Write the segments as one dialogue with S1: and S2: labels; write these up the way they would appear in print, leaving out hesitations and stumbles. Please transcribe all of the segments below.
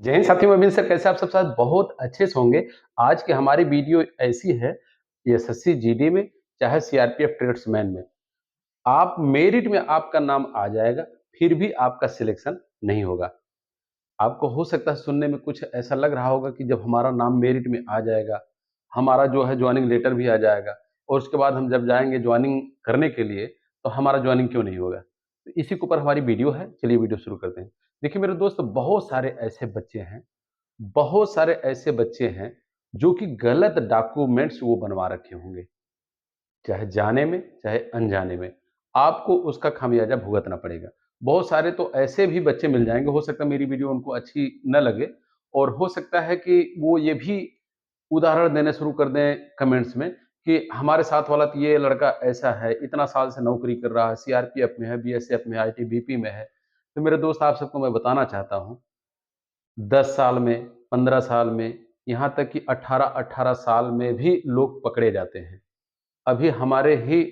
S1: जय हिंद साथियों, अभिन सर कैसे आप सब साथ बहुत अच्छे से होंगे। आज की हमारी वीडियो ऐसी है, एसएससी जीडी में चाहे सीआरपीएफ ट्रेड्समैन में आप मेरिट में आपका नाम आ जाएगा, फिर भी आपका सिलेक्शन नहीं होगा। आपको हो सकता है सुनने में कुछ ऐसा लग रहा होगा कि जब हमारा नाम मेरिट में आ जाएगा, हमारा जो है जॉइनिंग लेटर भी आ जाएगा और उसके बाद हम जब जाएँगे जॉइनिंग करने के लिए, तो हमारा जॉइनिंग क्यों नहीं होगा? तो इसी के ऊपर हमारी वीडियो है, चलिए वीडियो शुरू करते हैं। देखिए मेरे दोस्त, बहुत सारे ऐसे बच्चे हैं जो कि गलत डॉक्यूमेंट्स वो बनवा रखे होंगे, चाहे जाने में, चाहे अनजाने में। आपको उसका खामियाज़ा भुगतना पड़ेगा। बहुत सारे तो ऐसे भी बच्चे मिल जाएँगे, हो सकता है मेरी वीडियो उनको अच्छी न लगे और हो सकता है कि वो ये भी उदाहरण देना शुरू कर दें कमेंट्स में कि हमारे साथ वाला तो ये लड़का ऐसा है, इतना साल से नौकरी कर रहा है, सीआरपीएफ में है, बीएसएफ में है, आईटीबीपी में है। तो मेरे दोस्त आप सबको मैं बताना चाहता हूँ 10 साल में, 15 साल में, यहाँ तक कि 18-18 साल में भी लोग पकड़े जाते हैं। अभी हमारे ही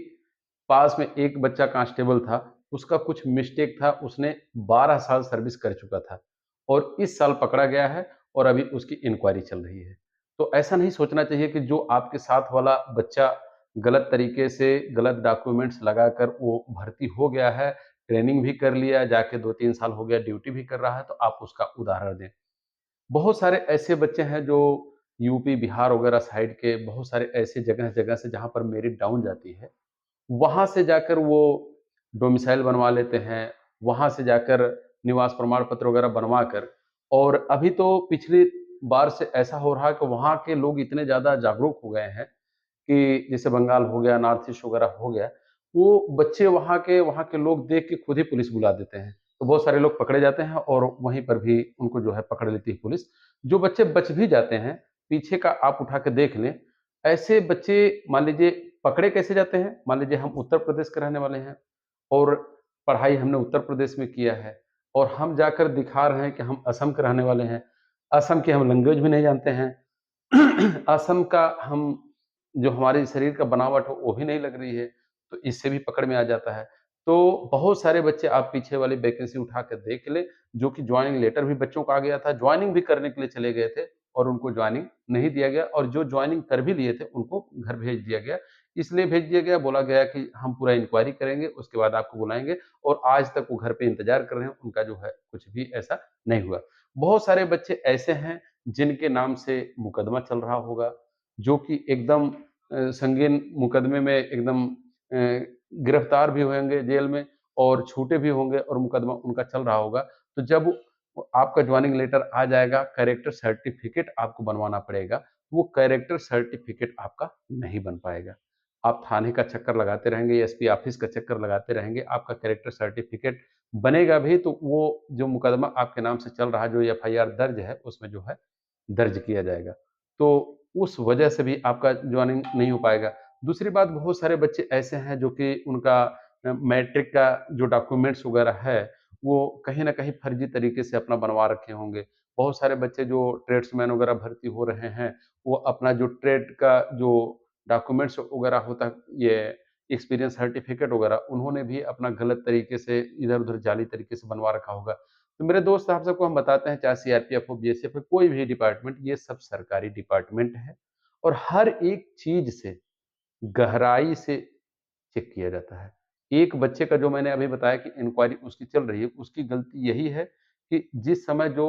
S1: पास में एक बच्चा कांस्टेबल था, उसका कुछ मिस्टेक था, उसने 12 साल सर्विस कर चुका था और इस साल पकड़ा गया है और अभी उसकी इंक्वायरी चल रही है। तो ऐसा नहीं सोचना चाहिए कि जो आपके साथ वाला बच्चा गलत तरीके से गलत डॉक्यूमेंट्स लगाकर वो भर्ती हो गया है, ट्रेनिंग भी कर लिया, जाके 2-3 साल हो गया, ड्यूटी भी कर रहा है, तो आप उसका उदाहरण दें। बहुत सारे ऐसे बच्चे हैं जो यूपी, बिहार वगैरह साइड के बहुत सारे ऐसे जगह-जगह से जहाँ पर मेरिट डाउन जाती है, वहाँ से जाकर वो डोमिसाइल बनवा लेते हैं, वहाँ से जाकर निवास प्रमाण पत्र वगैरह बनवा कर और अभी तो पिछली बार से ऐसा हो रहा है कि वहाँ के लोग इतने ज़्यादा जागरूक हो गए हैं कि जैसे बंगाल हो गया, नॉर्थ ईस्ट वगैरह हो गया, वो बच्चे वहाँ के लोग देख के खुद ही पुलिस बुला देते हैं। तो बहुत सारे लोग पकड़े जाते हैं और वहीं पर भी उनको जो है पकड़ लेती है पुलिस। जो बच्चे बच भी जाते हैं, पीछे का आप उठा के देख लें, ऐसे बच्चे मान लीजिए पकड़े कैसे जाते हैं? मान लीजिए हम उत्तर प्रदेश के रहने वाले हैं और पढ़ाई हमने उत्तर प्रदेश में किया है और हम जाकर दिखा रहे हैं कि हम असम के रहने वाले हैं। असम की हम लैंग्वेज भी नहीं जानते हैं। असम का हम जो हमारे शरीर का बनावट हो वो भी नहीं लग रही है, तो इससे भी पकड़ में आ जाता है। तो बहुत सारे बच्चे आप पीछे वाली वैकेंसी उठा के देख लें, जो कि जॉइनिंग लेटर भी बच्चों का आ गया था, जॉइनिंग भी करने के लिए चले गए थे और उनको जॉइनिंग नहीं दिया गया और जो जॉइनिंग कर भी लिए थे, उनको घर भेज दिया गया। इसलिए भेज दिया गया, बोला गया कि हम पूरा इंक्वायरी करेंगे, उसके बाद आपको बुलाएँगे और आज तक वो घर पे इंतज़ार कर रहे हैं, उनका जो है कुछ भी ऐसा नहीं हुआ। बहुत सारे बच्चे ऐसे हैं जिनके नाम से मुकदमा चल रहा होगा, जो कि एकदम संगीन मुकदमे में एकदम गिरफ्तार भी होंगे जेल में और छूटे भी होंगे और मुकदमा उनका चल रहा होगा। तो जब आपका जॉइनिंग लेटर आ जाएगा, कैरेक्टर सर्टिफ़िकेट आपको बनवाना पड़ेगा, वो कैरेक्टर सर्टिफ़िकेट आपका नहीं बन पाएगा। आप थाने का चक्कर लगाते रहेंगे, एसपी ऑफ़िस का चक्कर लगाते रहेंगे, आपका कैरेक्टर सर्टिफ़िकेट बनेगा भी तो वो जो मुकदमा आपके नाम से चल रहा है, जो एफआईआर दर्ज है, उसमें जो है दर्ज किया जाएगा। तो उस वजह से भी आपका जॉइनिंग नहीं हो पाएगा। दूसरी बात, बहुत सारे बच्चे ऐसे हैं जो कि उनका मैट्रिक का जो डॉक्यूमेंट्स वगैरह है, वो कहीं न कहीं फर्जी तरीके से अपना बनवा रखे होंगे। बहुत सारे बच्चे जो ट्रेड्समैन वगैरह भर्ती हो रहे हैं, वो अपना जो ट्रेड का जो डॉक्यूमेंट्स वगैरह होता है, ये एक्सपीरियंस सर्टिफ़िकेट वगैरह, उन्होंने भी अपना गलत तरीके से इधर-उधर जाली तरीके से बनवा रखा होगा। तो मेरे दोस्त आप सबको हम बताते हैं, चाहे सीआरपीएफ हो, बीएसएफ हो, कोई भी डिपार्टमेंट, ये सब सरकारी डिपार्टमेंट है और हर एक चीज़ से गहराई से चेक किया जाता है। एक बच्चे का जो मैंने अभी बताया कि इंक्वायरी उसकी चल रही है, उसकी गलती यही है कि जिस समय जो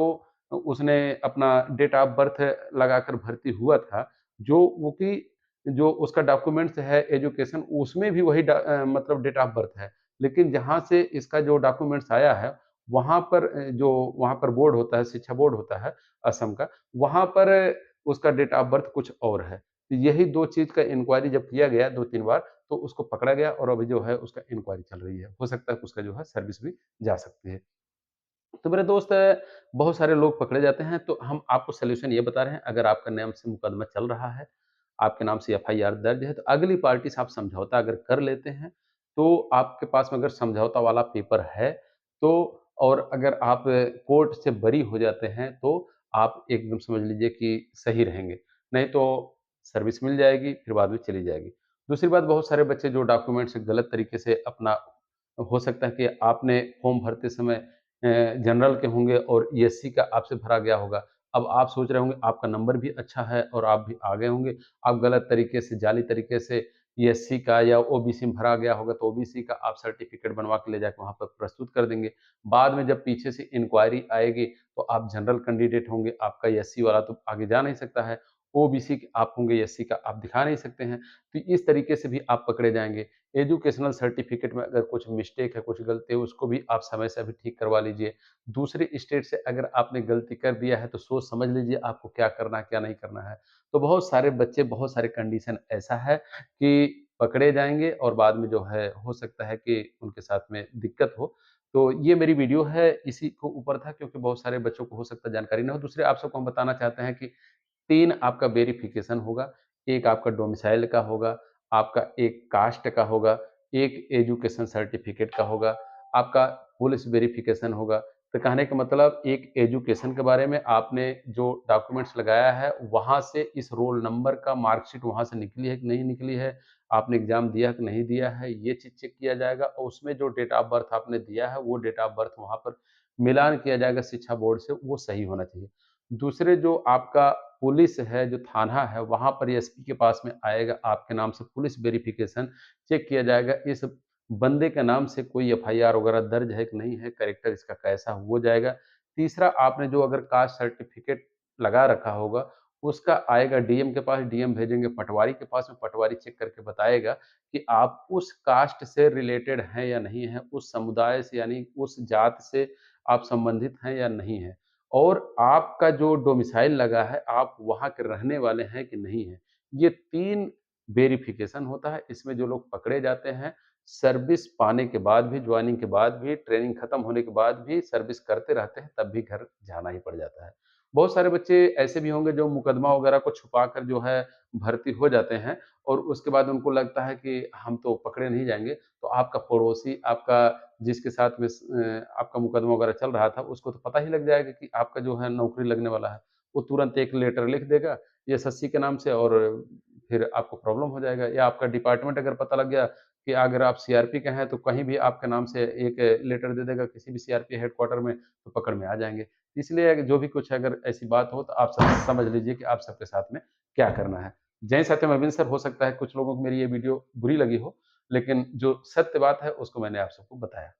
S1: उसने अपना डेट ऑफ बर्थ लगाकर भर्ती हुआ था, जो उसका डॉक्यूमेंट्स है एजुकेशन, उसमें भी वही मतलब डेट ऑफ बर्थ है। लेकिन जहाँ से इसका जो डॉक्यूमेंट्स आया है, जो वहाँ पर बोर्ड होता है, शिक्षा बोर्ड होता है असम का, वहाँ पर उसका डेट ऑफ बर्थ कुछ और है। तो यही 2 चीज़ का इंक्वायरी जब किया गया 2-3 बार, तो उसको पकड़ा गया और अभी जो है उसका इंक्वायरी चल रही है। हो सकता है कि उसका जो है सर्विस भी जा सकती है। तो मेरे दोस्त, बहुत सारे लोग पकड़े जाते हैं, तो हम आपको सॉल्यूशन ये बता रहे हैं, अगर आपका नाम से मुकदमा चल रहा है, आपके नाम से एफआईआर दर्ज है, तो अगली पार्टी से आप समझौता अगर कर लेते हैं, तो आपके पास में अगर समझौता वाला पेपर है, तो और अगर आप कोर्ट से बरी हो जाते हैं, तो आप एकदम समझ लीजिए कि सही रहेंगे। नहीं तो सर्विस मिल जाएगी, फिर बाद में चली जाएगी। दूसरी बात, बहुत सारे बच्चे जो डॉक्यूमेंट्स गलत तरीके से अपना, हो सकता है कि आपने फॉर्म भरते समय जनरल के होंगे और ईएससी का आपसे भरा गया होगा। अब आप सोच रहे होंगे आपका नंबर भी अच्छा है और आप भी आगे होंगे, आप गलत तरीके से, जाली तरीके से ईएससी का या ओबीसी में भरा गया होगा तो ओबीसी का आप सर्टिफ़िकेट बनवा के ले जाके वहाँ पर प्रस्तुत कर देंगे। बाद में जब पीछे से इंक्वायरी आएगी तो आप जनरल कैंडिडेट होंगे, आपका एससी वाला तो आगे जा नहीं सकता है, ओबीसी के आप होंगे, एससी का आप दिखा नहीं सकते हैं। तो इस तरीके से भी आप पकड़े जाएँगे। एजुकेशनल सर्टिफ़िकेट में अगर कुछ मिस्टेक है, कुछ गलती है, उसको भी आप समय से अभी ठीक करवा लीजिए। दूसरे स्टेट से अगर आपने गलती कर दिया है, तो सोच समझ लीजिए आपको क्या करना है, क्या नहीं करना है। तो बहुत सारे बच्चे, बहुत सारे कंडीशन ऐसा है कि पकड़े जाएँगे और बाद में जो है, हो सकता है कि उनके साथ में दिक्कत हो। तो ये मेरी वीडियो है, इसी को ऊपर था क्योंकि बहुत सारे बच्चों को हो सकता है जानकारी ना हो। दूसरे आप सबको हम बताना चाहते हैं कि 3 आपका वेरिफ़िकेशन होगा, एक आपका डोमिसाइल का होगा, आपका एक कास्ट का होगा, एक एजुकेशन सर्टिफ़िकेट का होगा, आपका पुलिस वेरिफ़िकेशन होगा। तो कहने का मतलब एक एजुकेशन के बारे में आपने जो डॉक्यूमेंट्स लगाया है, वहाँ से इस रोल नंबर का मार्कशीट वहाँ से निकली है कि नहीं निकली है, आपने एग्ज़ाम दिया कि नहीं दिया है, ये चीज़ चेक किया जाएगा और उसमें जो डेट ऑफ़ बर्थ आपने दिया है, वो डेट ऑफ़ बर्थ वहाँ पर मिलान किया जाएगा शिक्षा बोर्ड से, वो सही होना चाहिए। दूसरे जो आपका पुलिस है, जो थाना है, वहाँ पर एसपी के पास में आएगा, आपके नाम से पुलिस वेरिफ़िकेशन चेक किया जाएगा, इस बंदे के नाम से कोई एफआईआर वगैरह दर्ज है कि नहीं है, कैरेक्टर इसका कैसा हो जाएगा। तीसरा आपने जो अगर कास्ट सर्टिफ़िकेट लगा रखा होगा, उसका आएगा डीएम के पास, डीएम भेजेंगे पटवारी के पास में, पटवारी चेक करके बताएगा कि आप उस कास्ट से रिलेटेड हैं या नहीं हैं, उस समुदाय से यानी उस जात से आप संबंधित हैं या नहीं हैं। और आपका जो डोमिसाइल लगा है, आप वहाँ के रहने वाले हैं कि नहीं हैं। ये 3 वेरिफ़िकेशन होता है, इसमें जो लोग पकड़े जाते हैं, सर्विस पाने के बाद भी, जॉइनिंग के बाद भी, ट्रेनिंग खत्म होने के बाद भी सर्विस करते रहते हैं, तब भी घर जाना ही पड़ जाता है। बहुत सारे बच्चे ऐसे भी होंगे जो मुकदमा वगैरह को छुपाकर जो है भर्ती हो जाते हैं और उसके बाद उनको लगता है कि हम तो पकड़े नहीं जाएँगे, तो आपका पड़ोसी, आपका जिसके साथ में आपका मुकदमा वगैरह चल रहा था, उसको तो पता ही लग जाएगा कि आपका जो है नौकरी लगने वाला है। वो तुरंत एक लेटर लिख देगा एसएससी के नाम से और फिर आपको प्रॉब्लम हो जाएगा या आपका डिपार्टमेंट अगर पता लग गया कि अगर आप सीआरपी के हैं, तो कहीं भी आपके नाम से एक लेटर दे देगा किसी भी सीआरपी हेडक्वार्टर में, तो पकड़ में आ जाएँगे। इसलिए जो भी कुछ अगर ऐसी बात हो, तो आप सब समझ लीजिए कि आप सबके साथ में क्या करना है। जय सत्यम अरविंद सर, हो सकता है कुछ लोगों को मेरी ये वीडियो बुरी लगी हो, लेकिन जो सत्य बात है, उसको मैंने आप सबको बताया।